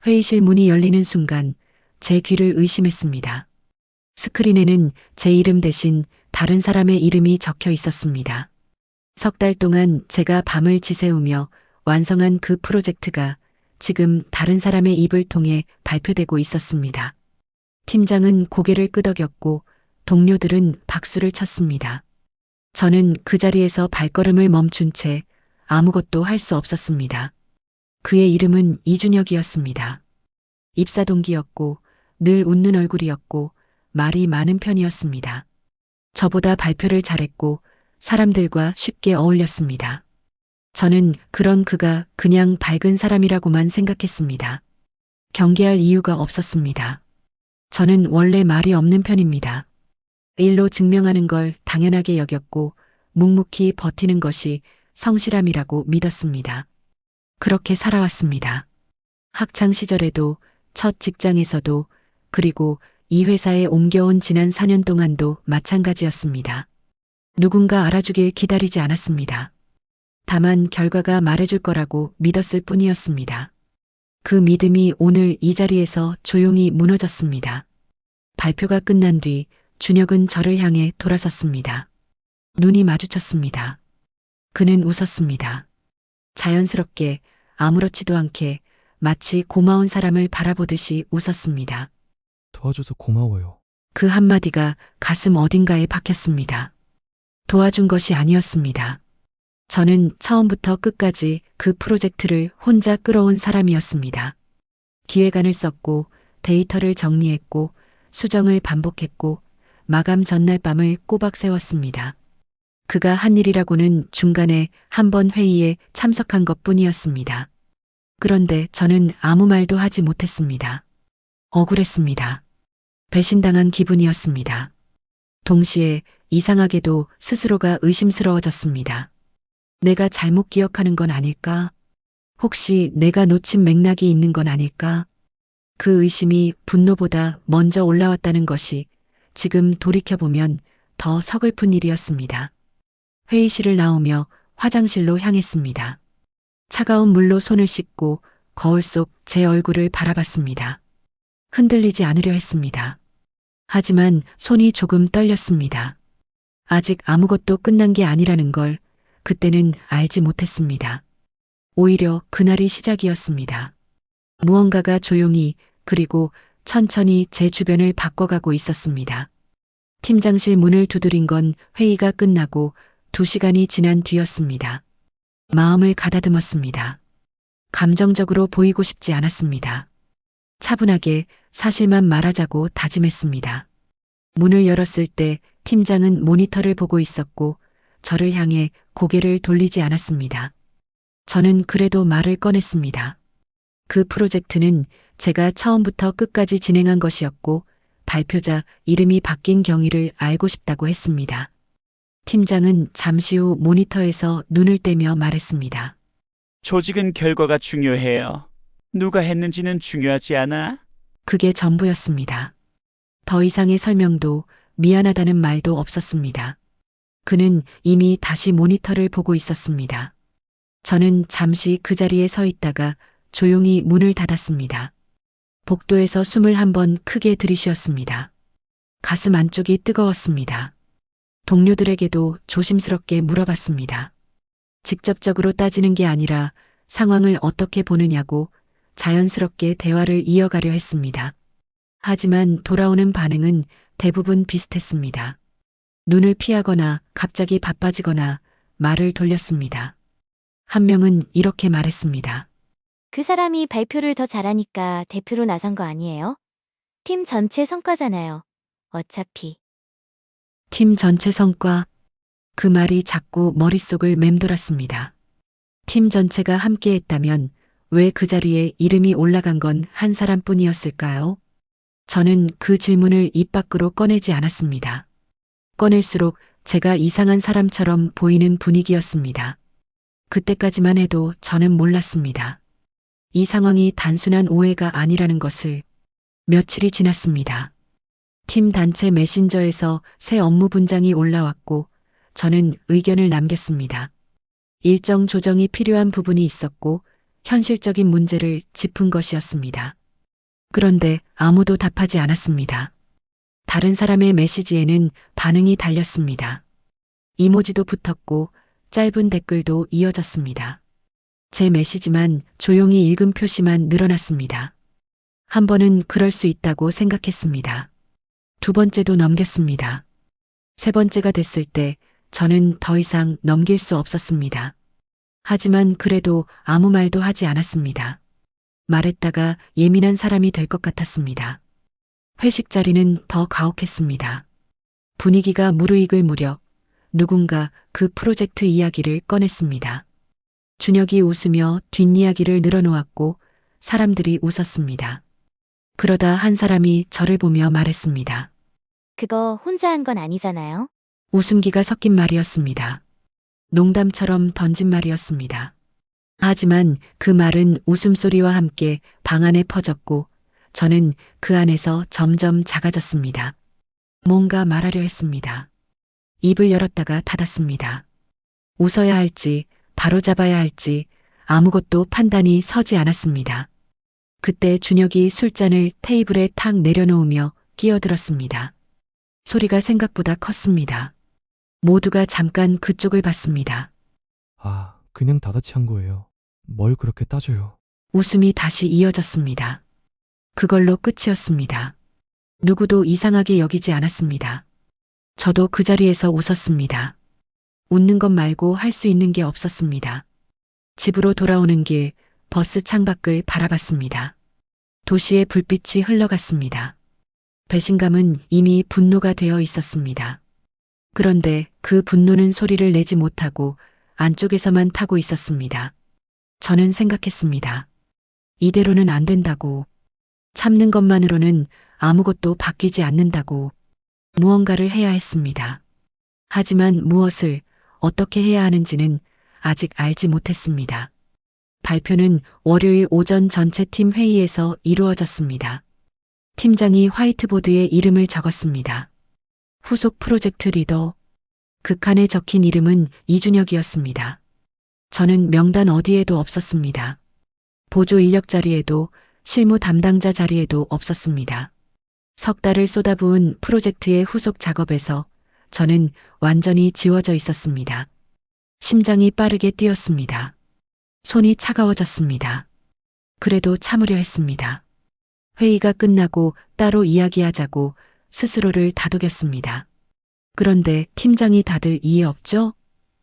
회의실 문이 열리는 순간 제 귀를 의심했습니다. 스크린에는 제 이름 대신 다른 사람의 이름이 적혀 있었습니다. 석 달 동안 제가 밤을 지새우며 완성한 그 프로젝트가 지금 다른 사람의 입을 통해 발표되고 있었습니다. 팀장은 고개를 끄덕였고 동료들은 박수를 쳤습니다. 저는 그 자리에서 발걸음을 멈춘 채 아무것도 할 수 없었습니다. 그의 이름은 이준혁이었습니다. 입사 동기였고 늘 웃는 얼굴이었고 말이 많은 편이었습니다. 저보다 발표를 잘했고 사람들과 쉽게 어울렸습니다. 저는 그런 그가 그냥 밝은 사람이라고만 생각했습니다. 경계할 이유가 없었습니다. 저는 원래 말이 없는 편입니다. 일로 증명하는 걸 당연하게 여겼고 묵묵히 버티는 것이 성실함이라고 믿었습니다. 그렇게 살아왔습니다. 학창 시절에도 첫 직장에서도 그리고 이 회사에 옮겨온 지난 4년 동안도 마찬가지였습니다. 누군가 알아주길 기다리지 않았습니다. 다만 결과가 말해줄 거라고 믿었을 뿐이었습니다. 그 믿음이 오늘 이 자리에서 조용히 무너졌습니다. 발표가 끝난 뒤 준혁은 저를 향해 돌아섰습니다. 눈이 마주쳤습니다. 그는 웃었습니다. 자연스럽게 아무렇지도 않게 마치 고마운 사람을 바라보듯이 웃었습니다. 도와줘서 고마워요. 그 한마디가 가슴 어딘가에 박혔습니다. 도와준 것이 아니었습니다. 저는 처음부터 끝까지 그 프로젝트를 혼자 끌어온 사람이었습니다. 기획안을 썼고 데이터를 정리했고 수정을 반복했고 마감 전날 밤을 꼬박 세웠습니다. 그가 한 일이라고는 중간에 한 번 회의에 참석한 것뿐이었습니다. 그런데 저는 아무 말도 하지 못했습니다. 억울했습니다. 배신당한 기분이었습니다. 동시에 이상하게도 스스로가 의심스러워졌습니다. 내가 잘못 기억하는 건 아닐까? 혹시 내가 놓친 맥락이 있는 건 아닐까? 그 의심이 분노보다 먼저 올라왔다는 것이 지금 돌이켜보면 더 서글픈 일이었습니다. 회의실을 나오며 화장실로 향했습니다. 차가운 물로 손을 씻고 거울 속 제 얼굴을 바라봤습니다. 흔들리지 않으려 했습니다. 하지만 손이 조금 떨렸습니다. 아직 아무것도 끝난 게 아니라는 걸 그때는 알지 못했습니다. 오히려 그날이 시작이었습니다. 무언가가 조용히 그리고 천천히 제 주변을 바꿔가고 있었습니다. 팀장실 문을 두드린 건 회의가 끝나고 2시간이 지난 뒤였습니다. 마음을 가다듬었습니다. 감정적으로 보이고 싶지 않았습니다. 차분하게 사실만 말하자고 다짐했습니다. 문을 열었을 때 팀장은 모니터를 보고 있었고 저를 향해 고개를 돌리지 않았습니다. 저는 그래도 말을 꺼냈습니다. 그 프로젝트는 제가 처음부터 끝까지 진행한 것이었고 발표자 이름이 바뀐 경위를 알고 싶다고 했습니다. 팀장은 잠시 후 모니터에서 눈을 떼며 말했습니다. 조직은 결과가 중요해요. 누가 했는지는 중요하지 않아? 그게 전부였습니다. 더 이상의 설명도 미안하다는 말도 없었습니다. 그는 이미 다시 모니터를 보고 있었습니다. 저는 잠시 그 자리에 서 있다가 조용히 문을 닫았습니다. 복도에서 숨을 한 번 크게 들이쉬었습니다. 가슴 안쪽이 뜨거웠습니다. 동료들에게도 조심스럽게 물어봤습니다. 직접적으로 따지는 게 아니라 상황을 어떻게 보느냐고 자연스럽게 대화를 이어가려 했습니다. 하지만 돌아오는 반응은 대부분 비슷했습니다. 눈을 피하거나 갑자기 바빠지거나 말을 돌렸습니다. 한 명은 이렇게 말했습니다. 그 사람이 발표를 더 잘하니까 대표로 나선 거 아니에요? 팀 전체 성과잖아요. 어차피. 팀 전체 성과, 그 말이 자꾸 머릿속을 맴돌았습니다. 팀 전체가 함께 했다면 왜 그 자리에 이름이 올라간 건 한 사람뿐이었을까요? 저는 그 질문을 입 밖으로 꺼내지 않았습니다. 꺼낼수록 제가 이상한 사람처럼 보이는 분위기였습니다. 그때까지만 해도 저는 몰랐습니다. 이 상황이 단순한 오해가 아니라는 것을. 며칠이 지났습니다. 팀 단체 메신저에서 새 업무 분장이 올라왔고 저는 의견을 남겼습니다. 일정 조정이 필요한 부분이 있었고 현실적인 문제를 짚은 것이었습니다. 그런데 아무도 답하지 않았습니다. 다른 사람의 메시지에는 반응이 달렸습니다. 이모지도 붙었고 짧은 댓글도 이어졌습니다. 제 메시지만 조용히 읽음 표시만 늘어났습니다. 한 번은 그럴 수 있다고 생각했습니다. 두 번째도 넘겼습니다. 세 번째가 됐을 때 저는 더 이상 넘길 수 없었습니다. 하지만 그래도 아무 말도 하지 않았습니다. 말했다가 예민한 사람이 될 것 같았습니다. 회식 자리는 더 가혹했습니다. 분위기가 무르익을 무렵 누군가 그 프로젝트 이야기를 꺼냈습니다. 준혁이 웃으며 뒷이야기를 늘어놓았고 사람들이 웃었습니다. 그러다 한 사람이 저를 보며 말했습니다. 그거 혼자 한 건 아니잖아요? 웃음기가 섞인 말이었습니다. 농담처럼 던진 말이었습니다. 하지만 그 말은 웃음소리와 함께 방 안에 퍼졌고 저는 그 안에서 점점 작아졌습니다. 뭔가 말하려 했습니다. 입을 열었다가 닫았습니다. 웃어야 할지 바로잡아야 할지 아무것도 판단이 서지 않았습니다. 그때 준혁이 술잔을 테이블에 탁 내려놓으며 끼어들었습니다. 소리가 생각보다 컸습니다. 모두가 잠깐 그쪽을 봤습니다. 아, 그냥 다다치 한 거예요. 뭘 그렇게 따져요. 웃음이 다시 이어졌습니다. 그걸로 끝이었습니다. 누구도 이상하게 여기지 않았습니다. 저도 그 자리에서 웃었습니다. 웃는 것 말고 할 수 있는 게 없었습니다. 집으로 돌아오는 길 버스 창밖을 바라봤습니다. 도시의 불빛이 흘러갔습니다. 배신감은 이미 분노가 되어 있었습니다. 그런데 그 분노는 소리를 내지 못하고 안쪽에서만 타고 있었습니다. 저는 생각했습니다. 이대로는 안 된다고. 참는 것만으로는 아무것도 바뀌지 않는다고. 무언가를 해야 했습니다. 하지만 무엇을 어떻게 해야 하는지는 아직 알지 못했습니다. 발표는 월요일 오전 전체 팀 회의에서 이루어졌습니다. 팀장이 화이트보드에 이름을 적었습니다. 후속 프로젝트 리더. 그 칸에 적힌 이름은 이준혁이었습니다. 저는 명단 어디에도 없었습니다. 보조 인력 자리에도 실무 담당자 자리에도 없었습니다. 석 달을 쏟아부은 프로젝트의 후속 작업에서 저는 완전히 지워져 있었습니다. 심장이 빠르게 뛰었습니다. 손이 차가워졌습니다. 그래도 참으려 했습니다. 회의가 끝나고 따로 이야기하자고 스스로를 다독였습니다. 그런데 팀장이 다들 이해 없죠?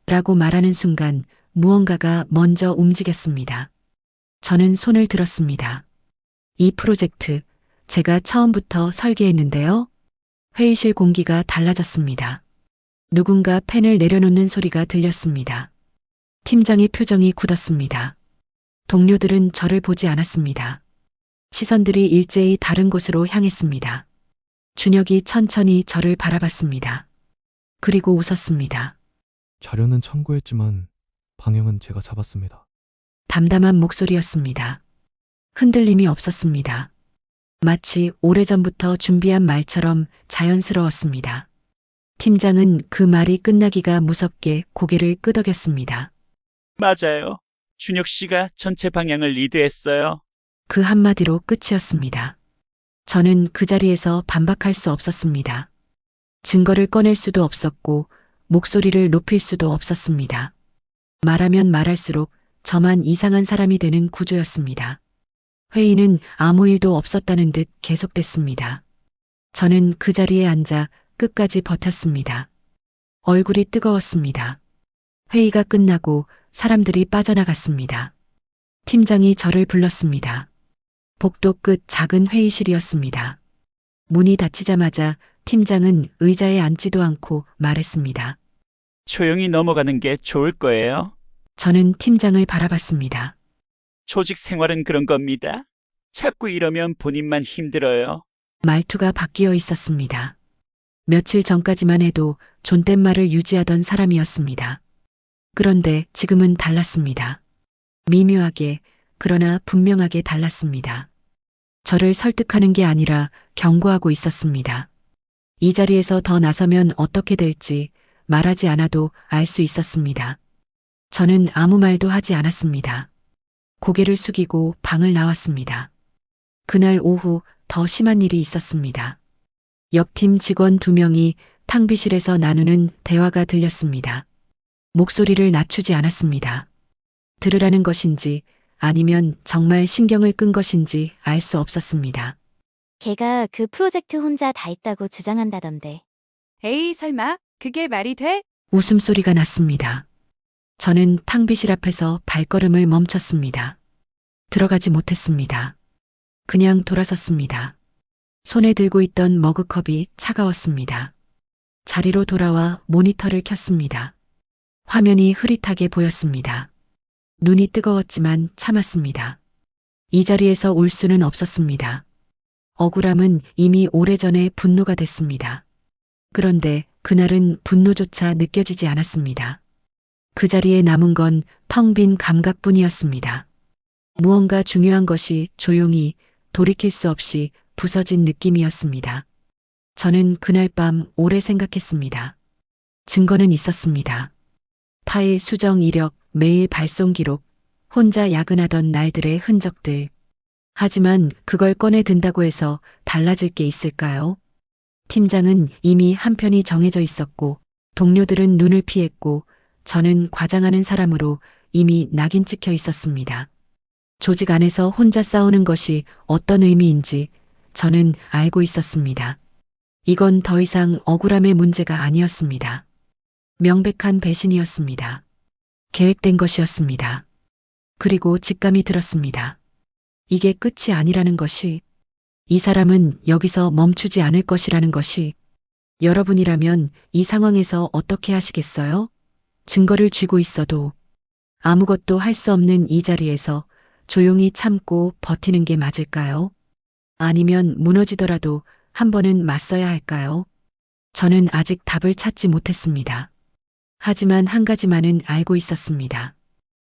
라고 말하는 순간 무언가가 먼저 움직였습니다. 저는 손을 들었습니다. 이 프로젝트 제가 처음부터 설계했는데요. 회의실 공기가 달라졌습니다. 누군가 펜을 내려놓는 소리가 들렸습니다. 팀장의 표정이 굳었습니다. 동료들은 저를 보지 않았습니다. 시선들이 일제히 다른 곳으로 향했습니다. 준혁이 천천히 저를 바라봤습니다. 그리고 웃었습니다. 자료는 참고했지만 방향은 제가 잡았습니다. 담담한 목소리였습니다. 흔들림이 없었습니다. 마치 오래전부터 준비한 말처럼 자연스러웠습니다. 팀장은 그 말이 끝나기가 무섭게 고개를 끄덕였습니다. 맞아요. 준혁 씨가 전체 방향을 리드했어요. 그 한마디로 끝이었습니다. 저는 그 자리에서 반박할 수 없었습니다. 증거를 꺼낼 수도 없었고 목소리를 높일 수도 없었습니다. 말하면 말할수록 저만 이상한 사람이 되는 구조였습니다. 회의는 아무 일도 없었다는 듯 계속됐습니다. 저는 그 자리에 앉아 끝까지 버텼습니다. 얼굴이 뜨거웠습니다. 회의가 끝나고 사람들이 빠져나갔습니다. 팀장이 저를 불렀습니다. 복도 끝 작은 회의실이었습니다. 문이 닫히자마자 팀장은 의자에 앉지도 않고 말했습니다. 조용히 넘어가는 게 좋을 거예요. 저는 팀장을 바라봤습니다. 조직 생활은 그런 겁니다. 자꾸 이러면 본인만 힘들어요. 말투가 바뀌어 있었습니다. 며칠 전까지만 해도 존댓말을 유지하던 사람이었습니다. 그런데 지금은 달랐습니다. 미묘하게, 그러나 분명하게 달랐습니다. 저를 설득하는 게 아니라 경고하고 있었습니다. 이 자리에서 더 나서면 어떻게 될지 말하지 않아도 알 수 있었습니다. 저는 아무 말도 하지 않았습니다. 고개를 숙이고 방을 나왔습니다. 그날 오후 더 심한 일이 있었습니다. 옆팀 직원 2명이 탕비실에서 나누는 대화가 들렸습니다. 목소리를 낮추지 않았습니다. 들으라는 것인지 아니면 정말 신경을 끈 것인지 알 수 없었습니다. 걔가 그 프로젝트 혼자 다 했다고 주장한다던데. 에이, 설마, 그게 말이 돼? 웃음소리가 났습니다. 저는 탕비실 앞에서 발걸음을 멈췄습니다. 들어가지 못했습니다. 그냥 돌아섰습니다. 손에 들고 있던 머그컵이 차가웠습니다. 자리로 돌아와 모니터를 켰습니다. 화면이 흐릿하게 보였습니다. 눈이 뜨거웠지만 참았습니다. 이 자리에서 울 수는 없었습니다. 억울함은 이미 오래전에 분노가 됐습니다. 그런데 그날은 분노조차 느껴지지 않았습니다. 그 자리에 남은 건 텅 빈 감각뿐이었습니다. 무언가 중요한 것이 조용히 돌이킬 수 없이 부서진 느낌이었습니다. 저는 그날 밤 오래 생각했습니다. 증거는 있었습니다. 파일 수정 이력, 메일 발송 기록, 혼자 야근하던 날들의 흔적들. 하지만 그걸 꺼내 든다고 해서 달라질 게 있을까요? 팀장은 이미 한 편이 정해져 있었고, 동료들은 눈을 피했고, 저는 과장하는 사람으로 이미 낙인 찍혀 있었습니다. 조직 안에서 혼자 싸우는 것이 어떤 의미인지 저는 알고 있었습니다. 이건 더 이상 억울함의 문제가 아니었습니다. 명백한 배신이었습니다. 계획된 것이었습니다. 그리고 직감이 들었습니다. 이게 끝이 아니라는 것이, 이 사람은 여기서 멈추지 않을 것이라는 것이. 여러분이라면 이 상황에서 어떻게 하시겠어요? 증거를 쥐고 있어도 아무것도 할 수 없는 이 자리에서 조용히 참고 버티는 게 맞을까요? 아니면 무너지더라도 한 번은 맞서야 할까요? 저는 아직 답을 찾지 못했습니다. 하지만 한 가지만은 알고 있었습니다.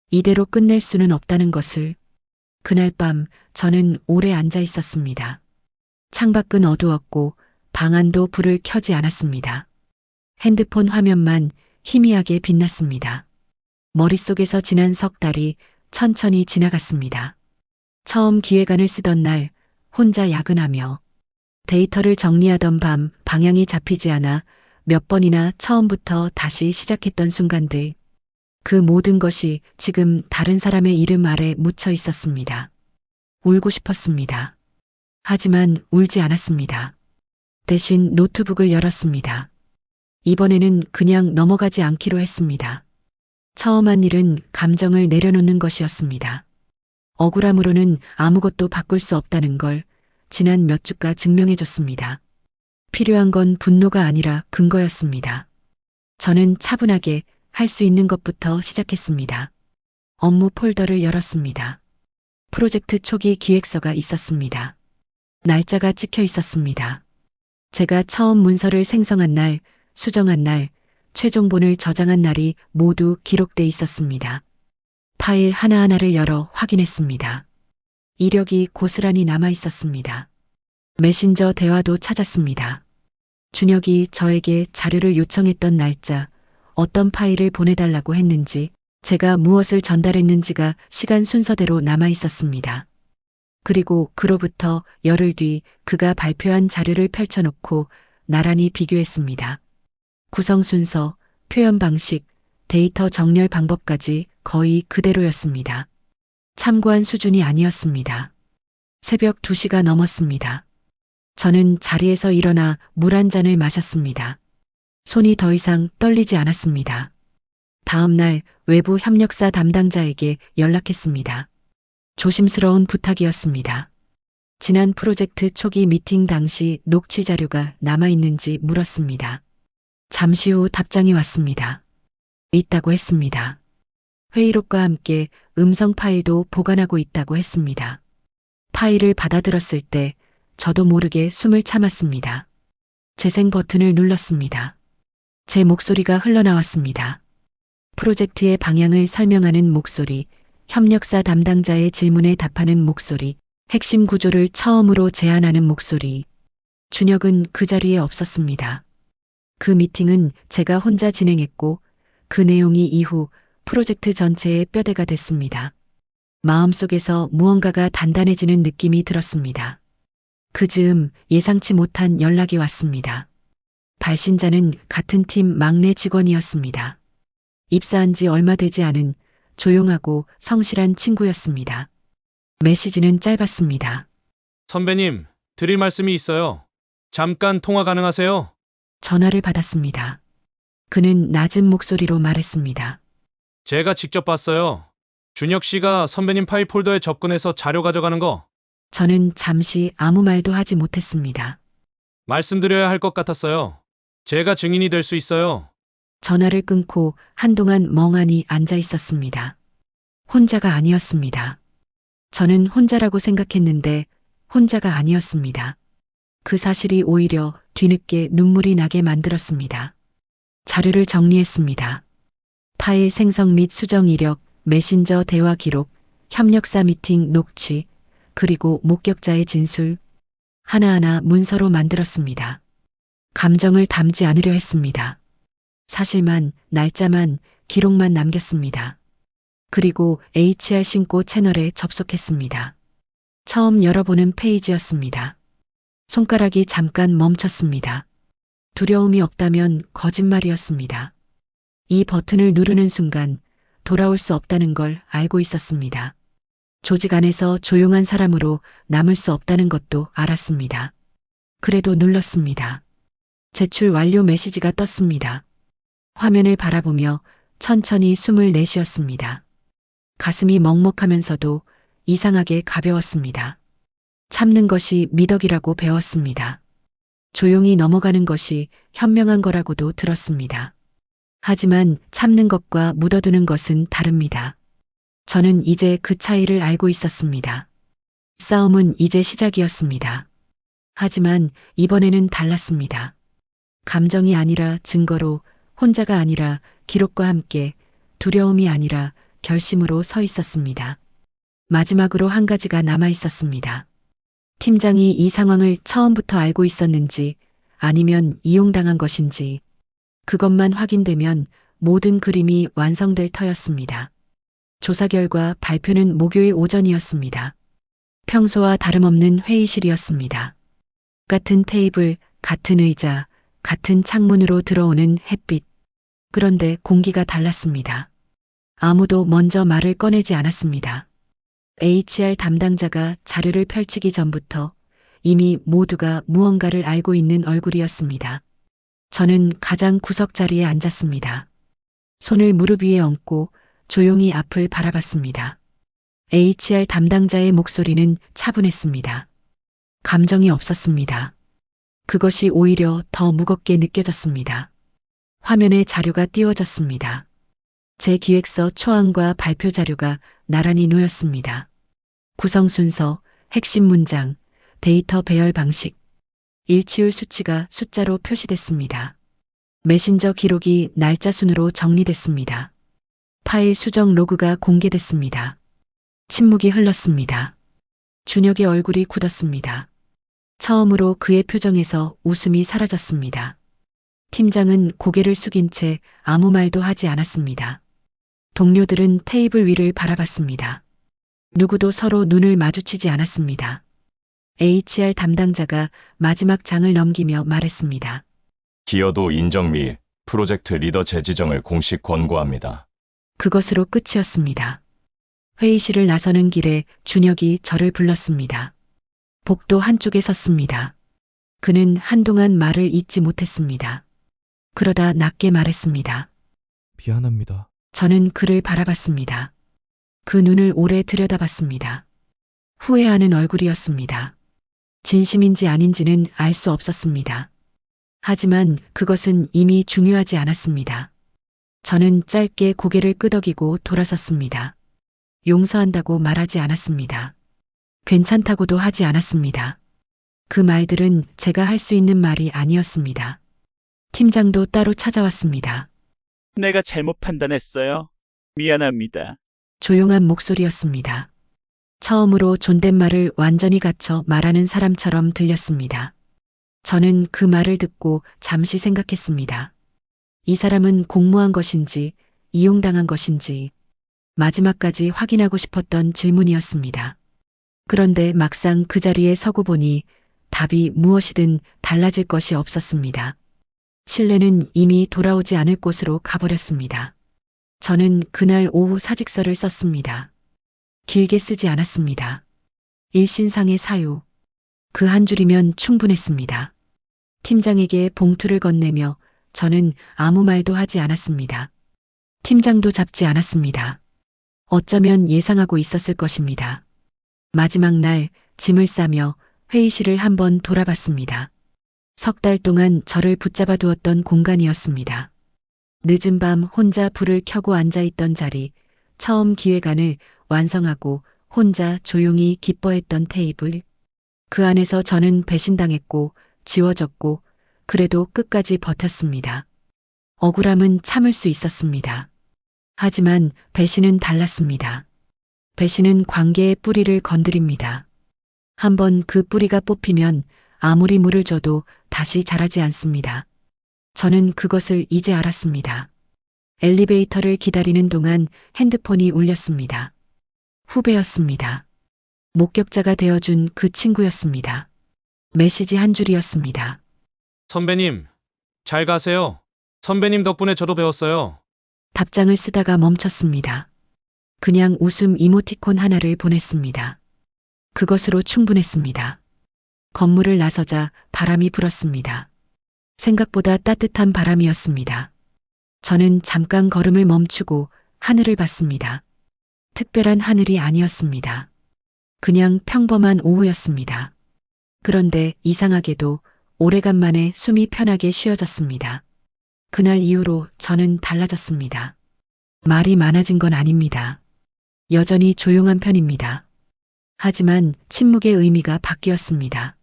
이대로 끝낼 수는 없다는 것을. 그날 밤 저는 오래 앉아 있었습니다. 창밖은 어두웠고 방 안도 불을 켜지 않았습니다. 핸드폰 화면만 희미하게 빛났습니다. 머릿속에서 지난 석 달이 천천히 지나갔습니다. 처음 기획안을 쓰던 날 혼자 야근하며 데이터를 정리하던 밤 방향이 잡히지 않아 몇 번이나 처음부터 다시 시작했던 순간들. 그 모든 것이 지금 다른 사람의 이름 아래 묻혀 있었습니다. 울고 싶었습니다. 하지만 울지 않았습니다. 대신 노트북을 열었습니다. 이번에는 그냥 넘어가지 않기로 했습니다. 처음 한 일은 감정을 내려놓는 것이었습니다. 억울함으로는 아무것도 바꿀 수 없다는 걸 지난 몇 주가 증명해줬습니다. 필요한 건 분노가 아니라 근거였습니다. 저는 차분하게 할 수 있는 것부터 시작했습니다. 업무 폴더를 열었습니다. 프로젝트 초기 기획서가 있었습니다. 날짜가 찍혀 있었습니다. 제가 처음 문서를 생성한 날, 수정한 날, 최종본을 저장한 날이 모두 기록돼 있었습니다. 파일 하나하나를 열어 확인했습니다. 이력이 고스란히 남아 있었습니다. 메신저 대화도 찾았습니다. 준혁이 저에게 자료를 요청했던 날짜, 어떤 파일을 보내달라고 했는지, 제가 무엇을 전달했는지가 시간 순서대로 남아 있었습니다. 그리고 그로부터 열흘 뒤 그가 발표한 자료를 펼쳐놓고 나란히 비교했습니다. 구성 순서, 표현 방식, 데이터 정렬 방법까지 거의 그대로였습니다. 참고한 수준이 아니었습니다. 새벽 2시가 넘었습니다. 저는 자리에서 일어나 물 한 잔을 마셨습니다. 손이 더 이상 떨리지 않았습니다. 다음 날 외부 협력사 담당자에게 연락했습니다. 조심스러운 부탁이었습니다. 지난 프로젝트 초기 미팅 당시 녹취 자료가 남아있는지 물었습니다. 잠시 후 답장이 왔습니다. 있다고 했습니다. 회의록과 함께 음성 파일도 보관하고 있다고 했습니다. 파일을 받아들었을 때 저도 모르게 숨을 참았습니다. 재생 버튼을 눌렀습니다. 제 목소리가 흘러나왔습니다. 프로젝트의 방향을 설명하는 목소리, 협력사 담당자의 질문에 답하는 목소리, 핵심 구조를 처음으로 제안하는 목소리. 준혁은 그 자리에 없었습니다. 그 미팅은 제가 혼자 진행했고 그 내용이 이후 프로젝트 전체의 뼈대가 됐습니다. 마음속에서 무언가가 단단해지는 느낌이 들었습니다. 그 즈음 예상치 못한 연락이 왔습니다. 발신자는 같은 팀 막내 직원이었습니다. 입사한 지 얼마 되지 않은 조용하고 성실한 친구였습니다. 메시지는 짧았습니다. 선배님, 드릴 말씀이 있어요. 잠깐 통화 가능하세요? 전화를 받았습니다. 그는 낮은 목소리로 말했습니다. 제가 직접 봤어요. 준혁 씨가 선배님 파일 폴더에 접근해서 자료 가져가는 거 저는 잠시 아무 말도 하지 못했습니다. 말씀드려야 할 것 같았어요. 제가 증인이 될 수 있어요. 전화를 끊고 한동안 멍하니 앉아 있었습니다. 혼자가 아니었습니다. 저는 혼자라고 생각했는데 혼자가 아니었습니다. 그 사실이 오히려 뒤늦게 눈물이 나게 만들었습니다. 자료를 정리했습니다. 파일 생성 및 수정 이력, 메신저 대화 기록, 협력사 미팅 녹취, 그리고 목격자의 진술, 하나하나 문서로 만들었습니다. 감정을 담지 않으려 했습니다. 사실만, 날짜만, 기록만 남겼습니다. 그리고 HR 신고 채널에 접속했습니다. 처음 열어보는 페이지였습니다. 손가락이 잠깐 멈췄습니다. 두려움이 없다면 거짓말이었습니다. 이 버튼을 누르는 순간 돌아올 수 없다는 걸 알고 있었습니다. 조직 안에서 조용한 사람으로 남을 수 없다는 것도 알았습니다. 그래도 눌렀습니다. 제출 완료 메시지가 떴습니다. 화면을 바라보며 천천히 숨을 내쉬었습니다. 가슴이 먹먹하면서도 이상하게 가벼웠습니다. 참는 것이 미덕이라고 배웠습니다. 조용히 넘어가는 것이 현명한 거라고도 들었습니다. 하지만 참는 것과 묻어두는 것은 다릅니다. 저는 이제 그 차이를 알고 있었습니다. 싸움은 이제 시작이었습니다. 하지만 이번에는 달랐습니다. 감정이 아니라 증거로, 혼자가 아니라 기록과 함께, 두려움이 아니라 결심으로 서 있었습니다. 마지막으로 한 가지가 남아 있었습니다. 팀장이 이 상황을 처음부터 알고 있었는지 아니면 이용당한 것인지 그것만 확인되면 모든 그림이 완성될 터였습니다. 조사 결과 발표는 목요일 오전이었습니다. 평소와 다름없는 회의실이었습니다. 같은 테이블, 같은 의자, 같은 창문으로 들어오는 햇빛. 그런데 공기가 달랐습니다. 아무도 먼저 말을 꺼내지 않았습니다. HR 담당자가 자료를 펼치기 전부터 이미 모두가 무언가를 알고 있는 얼굴이었습니다. 저는 가장 구석 자리에 앉았습니다. 손을 무릎 위에 얹고 조용히 앞을 바라봤습니다. HR 담당자의 목소리는 차분했습니다. 감정이 없었습니다. 그것이 오히려 더 무겁게 느껴졌습니다. 화면에 자료가 띄워졌습니다. 제 기획서 초안과 발표 자료가 나란히 놓였습니다. 구성 순서, 핵심 문장, 데이터 배열 방식, 일치율 수치가 숫자로 표시됐습니다. 메신저 기록이 날짜 순으로 정리됐습니다. 파일 수정 로그가 공개됐습니다. 침묵이 흘렀습니다. 준혁의 얼굴이 굳었습니다. 처음으로 그의 표정에서 웃음이 사라졌습니다. 팀장은 고개를 숙인 채 아무 말도 하지 않았습니다. 동료들은 테이블 위를 바라봤습니다. 누구도 서로 눈을 마주치지 않았습니다. HR 담당자가 마지막 장을 넘기며 말했습니다. 기여도 인정 및 프로젝트 리더 재지정을 공식 권고합니다. 그것으로 끝이었습니다. 회의실을 나서는 길에 준혁이 저를 불렀습니다. 복도 한쪽에 섰습니다. 그는 한동안 말을 잇지 못했습니다. 그러다 낮게 말했습니다. 미안합니다. 저는 그를 바라봤습니다. 그 눈을 오래 들여다봤습니다. 후회하는 얼굴이었습니다. 진심인지 아닌지는 알 수 없었습니다. 하지만 그것은 이미 중요하지 않았습니다. 저는 짧게 고개를 끄덕이고 돌아섰습니다. 용서한다고 말하지 않았습니다. 괜찮다고도 하지 않았습니다. 그 말들은 제가 할 수 있는 말이 아니었습니다. 팀장도 따로 찾아왔습니다. 내가 잘못 판단했어요. 미안합니다. 조용한 목소리였습니다. 처음으로 존댓말을 완전히 갖춰 말하는 사람처럼 들렸습니다. 저는 그 말을 듣고 잠시 생각했습니다. 이 사람은 공모한 것인지, 이용당한 것인지, 마지막까지 확인하고 싶었던 질문이었습니다. 그런데 막상 그 자리에 서고 보니 답이 무엇이든 달라질 것이 없었습니다. 신뢰는 이미 돌아오지 않을 곳으로 가버렸습니다. 저는 그날 오후 사직서를 썼습니다. 길게 쓰지 않았습니다. 일신상의 사유. 그 한 줄이면 충분했습니다. 팀장에게 봉투를 건네며 저는 아무 말도 하지 않았습니다. 팀장도 잡지 않았습니다. 어쩌면 예상하고 있었을 것입니다. 마지막 날 짐을 싸며 회의실을 한번 돌아봤습니다. 석 달 동안 저를 붙잡아 두었던 공간이었습니다. 늦은 밤 혼자 불을 켜고 앉아있던 자리, 처음 기획안을 완성하고 혼자 조용히 기뻐했던 테이블. 그 안에서 저는 배신당했고 지워졌고 그래도 끝까지 버텼습니다. 억울함은 참을 수 있었습니다. 하지만 배신은 달랐습니다. 배신은 관계의 뿌리를 건드립니다. 한번 그 뿌리가 뽑히면 아무리 물을 줘도 다시 자라지 않습니다. 저는 그것을 이제 알았습니다. 엘리베이터를 기다리는 동안 핸드폰이 울렸습니다. 후배였습니다. 목격자가 되어준 그 친구였습니다. 메시지 한 줄이었습니다. 선배님, 잘 가세요. 선배님 덕분에 저도 배웠어요. 답장을 쓰다가 멈췄습니다. 그냥 웃음 이모티콘 하나를 보냈습니다. 그것으로 충분했습니다. 건물을 나서자 바람이 불었습니다. 생각보다 따뜻한 바람이었습니다. 저는 잠깐 걸음을 멈추고 하늘을 봤습니다. 특별한 하늘이 아니었습니다. 그냥 평범한 오후였습니다. 그런데 이상하게도 오래간만에 숨이 편하게 쉬어졌습니다. 그날 이후로 저는 달라졌습니다. 말이 많아진 건 아닙니다. 여전히 조용한 편입니다. 하지만 침묵의 의미가 바뀌었습니다.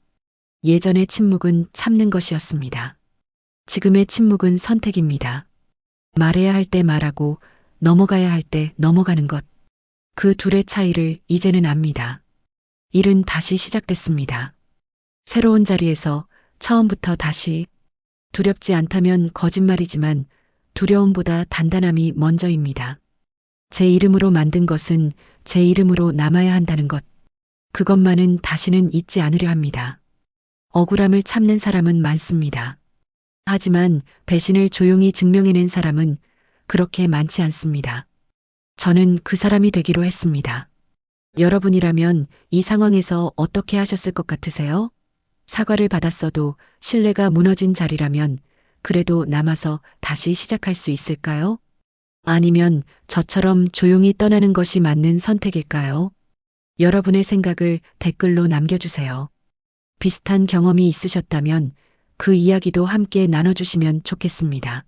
예전의 침묵은 참는 것이었습니다. 지금의 침묵은 선택입니다. 말해야 할 때 말하고 넘어가야 할 때 넘어가는 것. 그 둘의 차이를 이제는 압니다. 일은 다시 시작됐습니다. 새로운 자리에서 처음부터 다시. 두렵지 않다면 거짓말이지만 두려움보다 단단함이 먼저입니다. 제 이름으로 만든 것은 제 이름으로 남아야 한다는 것. 그것만은 다시는 잊지 않으려 합니다. 억울함을 참는 사람은 많습니다. 하지만 배신을 조용히 증명해낸 사람은 그렇게 많지 않습니다. 저는 그 사람이 되기로 했습니다. 여러분이라면 이 상황에서 어떻게 하셨을 것 같으세요? 사과를 받았어도 신뢰가 무너진 자리라면 그래도 남아서 다시 시작할 수 있을까요? 아니면 저처럼 조용히 떠나는 것이 맞는 선택일까요? 여러분의 생각을 댓글로 남겨주세요. 비슷한 경험이 있으셨다면 그 이야기도 함께 나눠주시면 좋겠습니다.